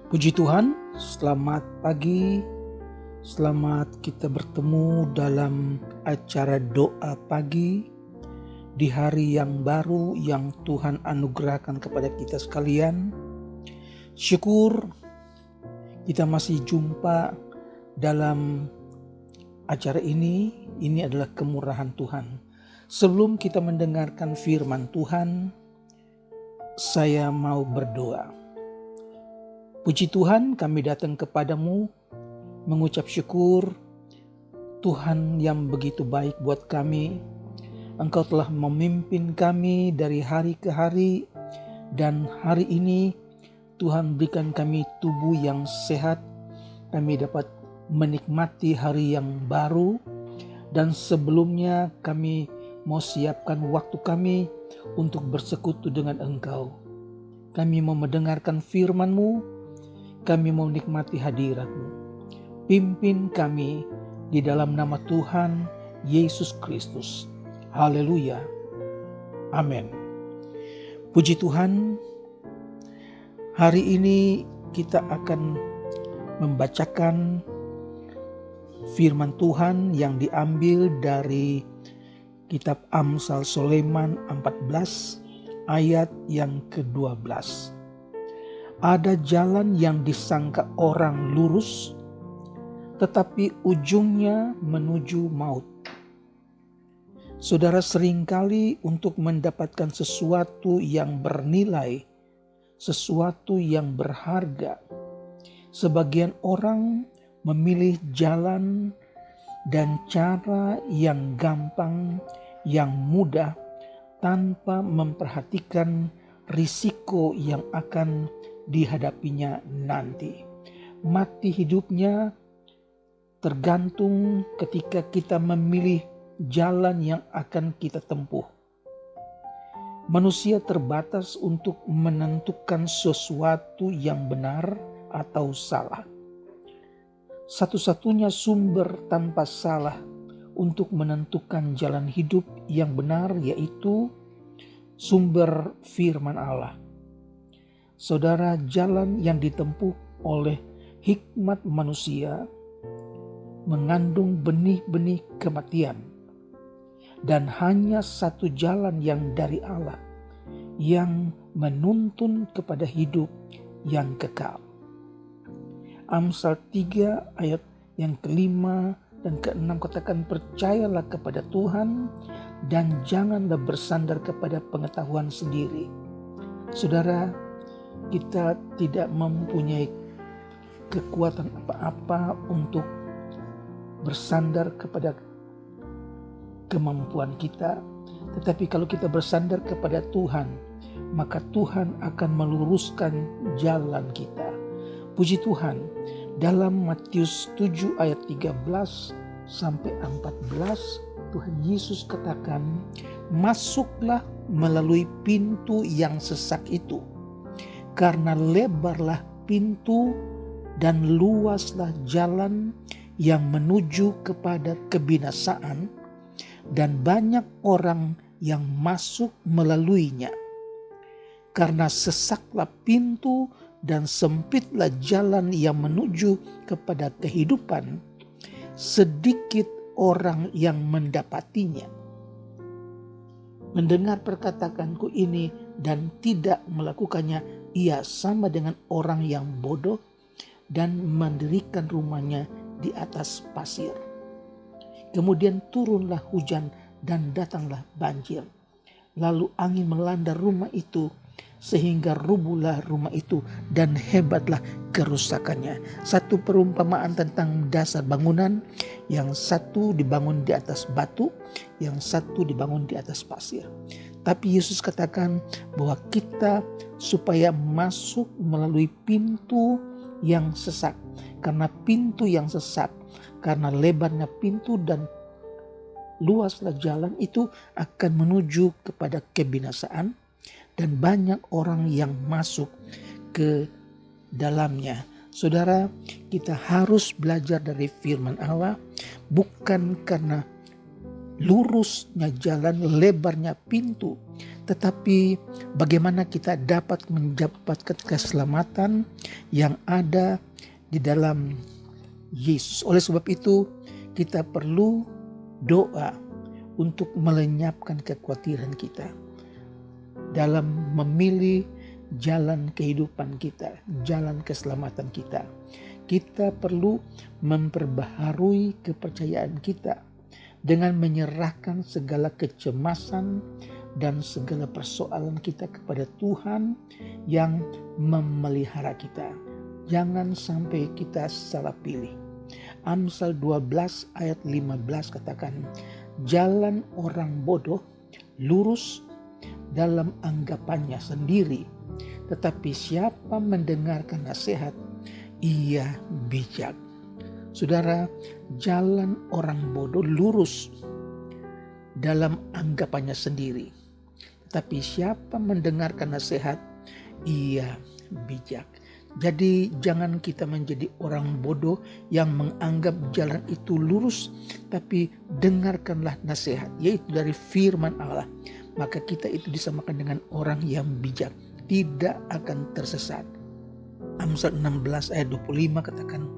Puji Tuhan, selamat pagi, selamat kita bertemu dalam acara doa pagi di hari yang baru yang Tuhan anugerahkan kepada kita sekalian. Syukur kita masih jumpa dalam acara ini adalah kemurahan Tuhan. Sebelum kita mendengarkan firman Tuhan, saya mau berdoa. Puji Tuhan, kami datang kepadamu mengucap syukur Tuhan yang begitu baik buat kami. Engkau telah memimpin kami dari hari ke hari, dan hari ini Tuhan berikan kami tubuh yang sehat. Kami dapat menikmati hari yang baru, dan sebelumnya kami mau siapkan waktu kami untuk bersekutu dengan Engkau. Kami mau mendengarkan firman-Mu. Kami mau nikmati hadirat-Mu. Pimpin kami di dalam nama Tuhan Yesus Kristus. Haleluya. Amin. Puji Tuhan, hari ini kita akan membacakan firman Tuhan yang diambil dari kitab Amsal Sulaiman 14 ayat yang ke-12. Ada jalan yang disangka orang lurus, tetapi ujungnya menuju maut. Saudara, seringkali untuk mendapatkan sesuatu yang bernilai, sesuatu yang berharga, sebagian orang memilih jalan dan cara yang gampang, yang mudah, tanpa memperhatikan risiko yang akan dihadapinya nanti. Mati hidupnya tergantung ketika kita memilih jalan yang akan kita tempuh. Manusia terbatas untuk menentukan sesuatu yang benar atau salah. Satu-satunya sumber tanpa salah untuk menentukan jalan hidup yang benar yaitu sumber firman Allah. Saudara, jalan yang ditempuh oleh hikmat manusia mengandung benih-benih kematian, dan hanya satu jalan yang dari Allah yang menuntun kepada hidup yang kekal. Amsal 3 ayat yang ke-5 dan ke-6 katakan, percayalah kepada Tuhan dan janganlah bersandar kepada pengetahuan sendiri. Saudara, kita tidak mempunyai kekuatan apa-apa untuk bersandar kepada kemampuan kita. Tetapi kalau kita bersandar kepada Tuhan, maka Tuhan akan meluruskan jalan kita. Puji Tuhan, dalam Matius 7 ayat 13 sampai 14, Tuhan Yesus katakan, masuklah melalui pintu yang sesak itu, karena lebarlah pintu dan luaslah jalan yang menuju kepada kebinasaan, dan banyak orang yang masuk melaluinya. Karena sesaklah pintu dan sempitlah jalan yang menuju kepada kehidupan, sedikit orang yang mendapatinya. Mendengar perkataanku ini dan tidak melakukannya, ia sama dengan orang yang bodoh dan mendirikan rumahnya di atas pasir. Kemudian turunlah hujan dan datanglah banjir. Lalu angin melanda rumah itu sehingga rubuhlah rumah itu dan hebatlah kerusakannya. Satu perumpamaan tentang dasar bangunan, yang satu dibangun di atas batu, yang satu dibangun di atas pasir. Tapi Yesus katakan bahwa kita supaya masuk melalui pintu yang sesak. Karena pintu yang sesak, karena lebarnya pintu dan luaslah jalan itu akan menuju kepada kebinasaan, dan banyak orang yang masuk ke dalamnya. Saudara, kita harus belajar dari firman Allah, bukan karena lurusnya jalan, lebarnya pintu, tetapi bagaimana kita dapat mendapatkan keselamatan yang ada di dalam Yesus. Oleh sebab itu, kita perlu doa untuk melenyapkan kekhawatiran kita dalam memilih jalan kehidupan kita, jalan keselamatan kita. Kita perlu memperbaharui kepercayaan kita dengan menyerahkan segala kecemasan dan segala persoalan kita kepada Tuhan yang memelihara kita. Jangan sampai kita salah pilih. Amsal 12 ayat 15 katakan, jalan orang bodoh lurus dalam anggapannya sendiri, tetapi siapa mendengarkan nasihat, ia bijak. Saudara, jalan orang bodoh lurus dalam anggapannya sendiri, tetapi siapa mendengarkan nasihat, ia bijak. Jadi jangan kita menjadi orang bodoh yang menganggap jalan itu lurus, tapi dengarkanlah nasihat, yaitu dari firman Allah. Maka kita itu disamakan dengan orang yang bijak, tidak akan tersesat. Amsal 16 ayat 25 katakan,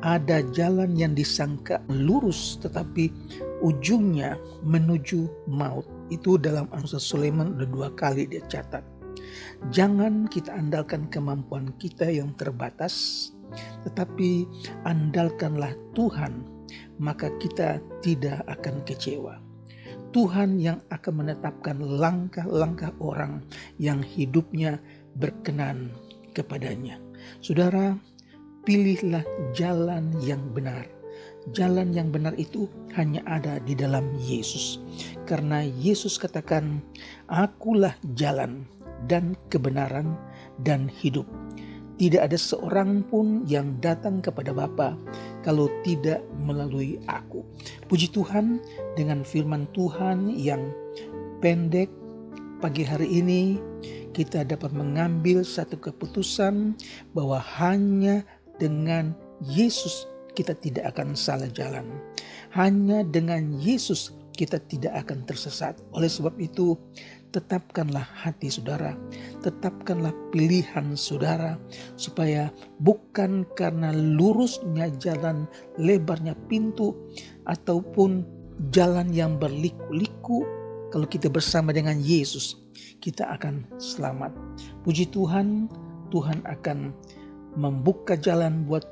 ada jalan yang disangka lurus tetapi ujungnya menuju maut. Itu dalam Amsal Sulaiman udah 2 kali dia catat. Jangan kita andalkan kemampuan kita yang terbatas, tetapi andalkanlah Tuhan, maka kita tidak akan kecewa. Tuhan yang akan menetapkan langkah-langkah orang yang hidupnya berkenan kepadanya. Saudara, pilihlah jalan yang benar. Jalan yang benar itu hanya ada di dalam Yesus. Karena Yesus katakan, akulah jalan dan kebenaran dan hidup. Tidak ada seorang pun yang datang kepada Bapa kalau tidak melalui aku. Puji Tuhan, dengan firman Tuhan yang pendek pagi hari ini, kita dapat mengambil satu keputusan bahwa hanya dengan Yesus kita tidak akan salah jalan. Hanya dengan Yesus kita tidak akan tersesat. Oleh sebab itu, tetapkanlah hati saudara, tetapkanlah pilihan saudara, supaya bukan karena lurusnya jalan, lebarnya pintu, ataupun jalan yang berliku-liku, kalau kita bersama dengan Yesus, kita akan selamat. Puji Tuhan, Tuhan akan membuka jalan buat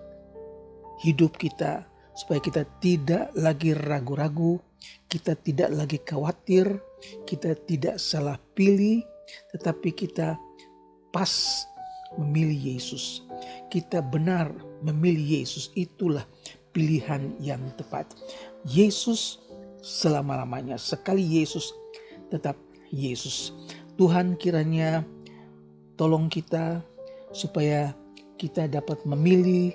hidup kita, supaya kita tidak lagi ragu-ragu, kita tidak lagi khawatir, kita tidak salah pilih, tetapi kita pas memilih Yesus. Kita benar memilih Yesus, itulah pilihan yang tepat. Yesus selama-lamanya, sekali Yesus tetap Yesus. Tuhan kiranya tolong kita supaya kita dapat memilih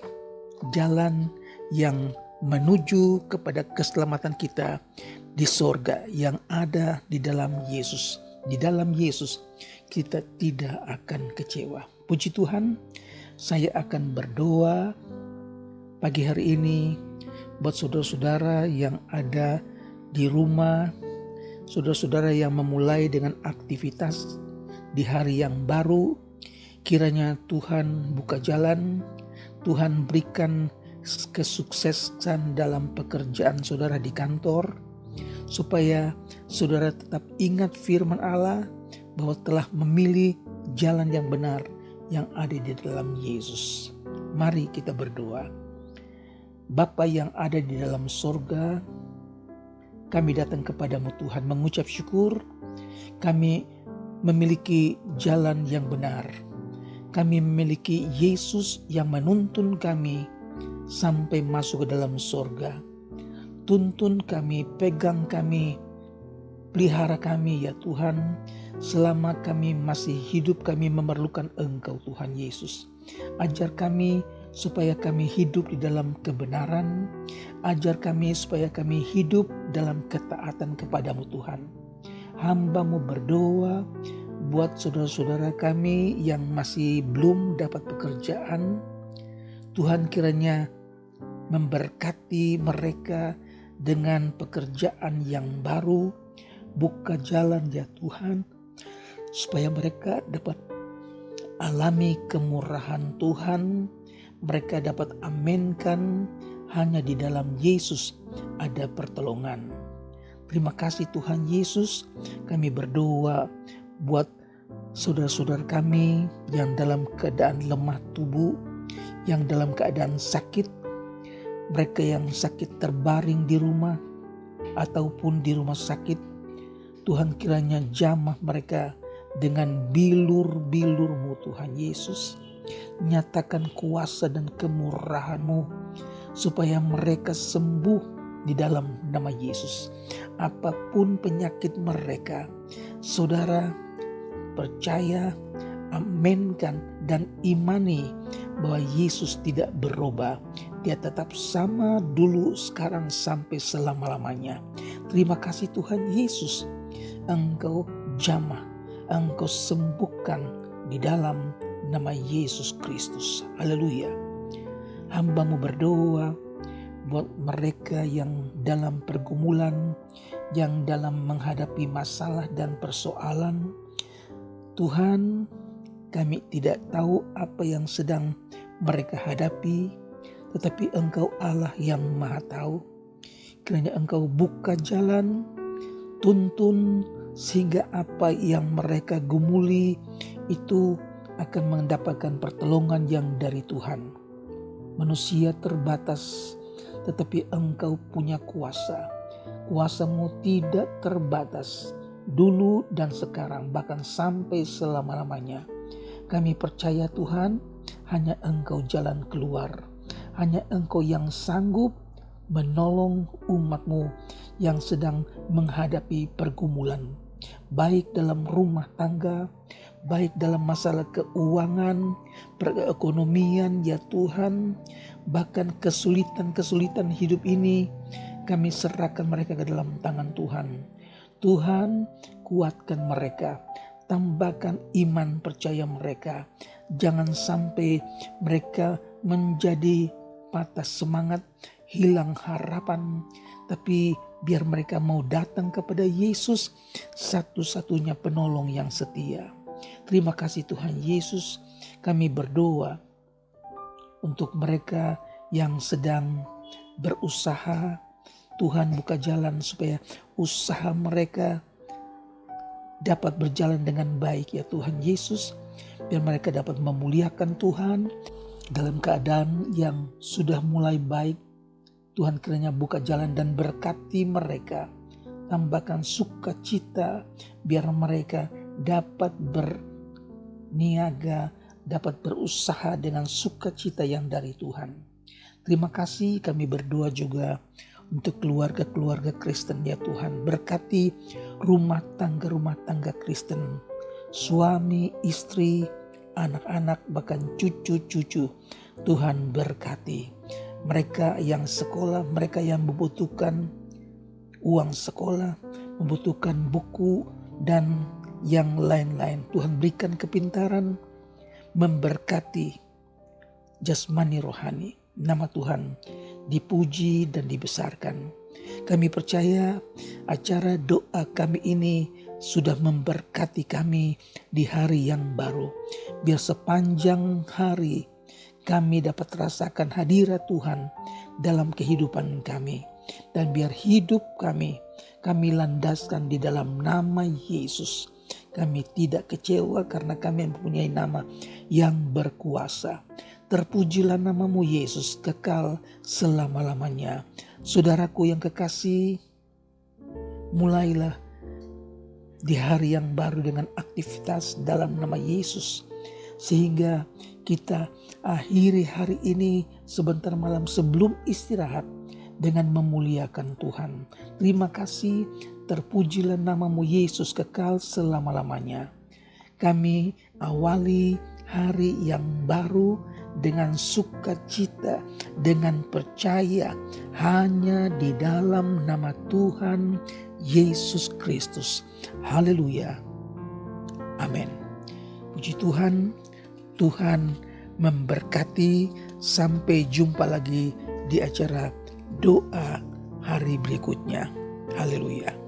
jalan yang menuju kepada keselamatan kita di sorga yang ada di dalam Yesus. Di dalam Yesus kita tidak akan kecewa. Puji Tuhan, saya akan berdoa pagi hari ini buat saudara-saudara yang ada di rumah, saudara-saudara yang memulai dengan aktivitas di hari yang baru. Kiranya Tuhan buka jalan, Tuhan berikan kesuksesan dalam pekerjaan saudara di kantor, supaya saudara tetap ingat firman Allah bahwa telah memilih jalan yang benar yang ada di dalam Yesus. Mari kita berdoa. Bapa yang ada di dalam sorga, kami datang kepadamu Tuhan mengucap syukur. Kami memiliki jalan yang benar. Kami memiliki Yesus yang menuntun kami sampai masuk ke dalam sorga. Tuntun kami, pegang kami, pelihara kami ya Tuhan. Selama kami masih hidup, kami memerlukan Engkau Tuhan Yesus. Ajar kami supaya kami hidup di dalam kebenaran. Ajar kami supaya kami hidup dalam ketaatan kepadamu Tuhan. Hamba-Mu berdoa buat saudara-saudara kami yang masih belum dapat pekerjaan. Tuhan kiranya memberkati mereka dengan pekerjaan yang baru. Buka jalan ya Tuhan, supaya mereka dapat alami kemurahan Tuhan, mereka dapat aminkan hanya di dalam Yesus ada pertolongan. Terima kasih Tuhan Yesus, kami berdoa buat saudara-saudara kami yang dalam keadaan lemah tubuh, yang dalam keadaan sakit, mereka yang sakit terbaring di rumah ataupun di rumah sakit. Tuhan kiranya jamah mereka dengan bilur-bilur-Mu Tuhan Yesus. Nyatakan kuasa dan kemurahan-Mu supaya mereka sembuh di dalam nama Yesus. Apapun penyakit mereka, saudara percaya, aminkan dan imani bahwa Yesus tidak berubah. Dia tetap sama dulu, sekarang, sampai selama-lamanya. Terima kasih Tuhan Yesus, Engkau jamah, Engkau sembuhkan di dalam nama Yesus Kristus. Haleluya. Hamba-Mu berdoa buat mereka yang dalam pergumulan, yang dalam menghadapi masalah dan persoalan. Tuhan, kami tidak tahu apa yang sedang mereka hadapi, tetapi Engkau Allah yang Maha Tahu. Kiranya Engkau buka jalan, tuntun, sehingga apa yang mereka gumuli itu akan mendapatkan pertolongan yang dari Tuhan. Manusia terbatas, tetapi Engkau punya kuasa. Kuasa-Mu tidak terbatas, dulu dan sekarang, bahkan sampai selama-lamanya. Kami percaya Tuhan, hanya Engkau jalan keluar. Hanya Engkau yang sanggup menolong umat-Mu yang sedang menghadapi pergumulan. Baik dalam rumah tangga, baik dalam masalah keuangan, perekonomian ya Tuhan. Bahkan kesulitan-kesulitan hidup ini kami serahkan mereka ke dalam tangan Tuhan. Tuhan, kuatkan mereka, tambahkan iman percaya mereka. Jangan sampai mereka menjadi patah semangat, hilang harapan, tapi biar mereka mau datang kepada Yesus, satu-satunya penolong yang setia. Terima kasih Tuhan Yesus, kami berdoa untuk mereka yang sedang berusaha. Tuhan buka jalan supaya usaha mereka dapat berjalan dengan baik ya Tuhan Yesus. Biar mereka dapat memuliakan Tuhan dalam keadaan yang sudah mulai baik. Tuhan kiranya buka jalan dan berkati mereka. Tambahkan sukacita biar mereka dapat berniaga, dapat berusaha dengan sukacita yang dari Tuhan. Terima kasih, kami berdoa juga untuk keluarga-keluarga Kristen ya Tuhan. Berkati rumah tangga Kristen. Suami, istri, anak-anak, bahkan cucu-cucu. Tuhan berkati. Mereka yang sekolah, mereka yang membutuhkan uang sekolah, membutuhkan buku dan yang lain-lain. Tuhan berikan kepintaran, memberkati jasmani rohani. Nama Tuhan dipuji dan dibesarkan. Kami percaya acara doa kami ini sudah memberkati kami di hari yang baru. Biar sepanjang hari kami dapat rasakan hadirat Tuhan dalam kehidupan kami. Dan biar hidup kami landaskan di dalam nama Yesus. Kami tidak kecewa karena kami mempunyai nama yang berkuasa. Terpujilah namamu Yesus kekal selama-lamanya. Saudaraku yang kekasih, mulailah di hari yang baru dengan aktivitas dalam nama Yesus. Sehingga kita akhiri hari ini sebentar malam sebelum istirahat dengan memuliakan Tuhan. Terima kasih, terpujilah namamu Yesus kekal selama-lamanya. Kami awali hari yang baru dengan sukacita, dengan percaya hanya di dalam nama Tuhan Yesus Kristus. Haleluya. Amin. Puji Tuhan, Tuhan memberkati. Sampai jumpa lagi di acara doa hari berikutnya. Haleluya.